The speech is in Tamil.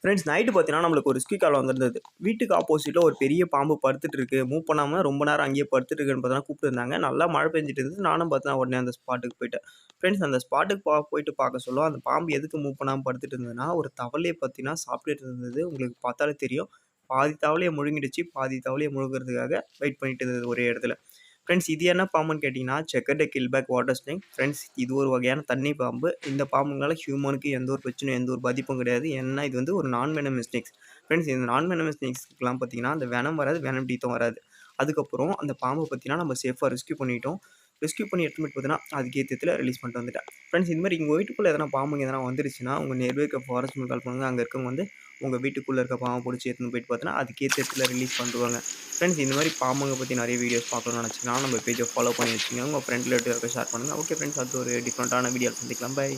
ஃப்ரெண்ட்ஸ் நைட்டு பார்த்தீங்கன்னா, நம்மளுக்கு ஒரு ரெஸ்க்யூ கால் வந்திருந்தது. வீட்டுக்கு ஆப்போசிட்ல ஒரு பெரிய பாம்பு படுத்துட்டு இருக்கு. மூவ் பண்ணாம ரொம்ப நேரம் அங்கேயே படுத்துட்டு இருக்குன்னு பார்த்தீங்கன்னா கூப்பிட்டுருந்தாங்க. நல்லா மழை பெஞ்சுட்டு இருந்தது. நானும் பார்த்தீங்கன்னா உடனே அந்த ஸ்பாட்டுக்கு போயிட்டேன். ஃப்ரெண்ட்ஸ் அந்த ஸ்பாட்டுக்கு போயிட்டு பார்க்க சொல்ல, அந்த பாம்பு எதுக்கு மூவ் பண்ணாம படுத்துட்டு இருந்ததுன்னா, ஒரு தவளைய பார்த்தீங்கன்னா சாப்பிட்டுட்டு இருந்தது. உங்களுக்கு பார்த்தாலே தெரியும். பாதி தவளைய முழுங்கிடுச்சு. பாதி தவளைய முழுங்குறதுக்காக வெயிட் பண்ணிட்டு இருந்தது ஒரே இடத்துல. ஃப்ரெண்ட்ஸ் இது என்ன பாம்புன்னு கேட்டிங்கன்னா, செக்கர்டு கில்பேக் வாட்டர் ஸ்னேக். ஃப்ரெண்ட்ஸ் இது ஒரு வகையான தண்ணி பாம்பு. இந்த பாம்புங்களால ஹியூமனுக்கு எந்த ஒரு பிரச்சனையும், எந்த ஒரு பாதிப்பும் கிடையாது. ஏன்னா இது வந்து ஒரு நான் வெனமஸ் ஸ்னேக்ஸ். ஃப்ரெண்ட்ஸ் இந்த நான் வெனமஸ் ஸ்னேக்ஸ்க்குலாம் பார்த்தீங்கன்னா, அந்த வெனம் வராது, வெனம் டீத்தும் வராது. அதுக்கப்புறம் அந்த பாம்ப பார்த்தீங்கன்னா, நம்ம சேஃபா ரெஸ்க்யூ பண்ணிட்டோம். ரெஸ்க்யூ பண்ணி எடுத்துட்டு போயிட்டு பார்த்தீங்கன்னா, அதுக்கு ஏத்தத்துல ரிலீஸ் பண்ணிட்டு வந்துட்டேன். ஃப்ரெண்ட்ஸ் இந்த மாரி உங்க வீட்டுக்குள்ள எதனா பாம்புங்க எதனா வந்துருச்சுன்னா, உங்க நியர்பை இருக்க ஃபாரஸ்ட் கால் பண்ணுங்க. அங்க இருக்கவங்க வந்து உங்க வீட்டுக்குள்ள இருக்க பாம்ப புடிச்சு எடுத்துன்னு போயிட்டு பார்த்தீங்கன்னா, அதுக்கேத்த இடத்துல ரிலீஸ் பண்ணிருவாங்க. ஃப்ரெண்ட்ஸ் இந்த மாதிரி பாம்புங்க பற்றி நிறைய வீடியோஸ் பார்க்கணும்னு நினச்சிங்கன்னா நம்ம பேஜை ஃபாலோ பண்ணி வச்சுங்க. உங்கள் ஃப்ரெண்ட் ரிலேட்டிவ் ஷேர் பண்ணுங்கள். ஓகே ஃப்ரெண்ட்ஸ், அது ஒரு டிஃப்ரெண்ட்டான வீடியோ சந்திக்கலாம். பை.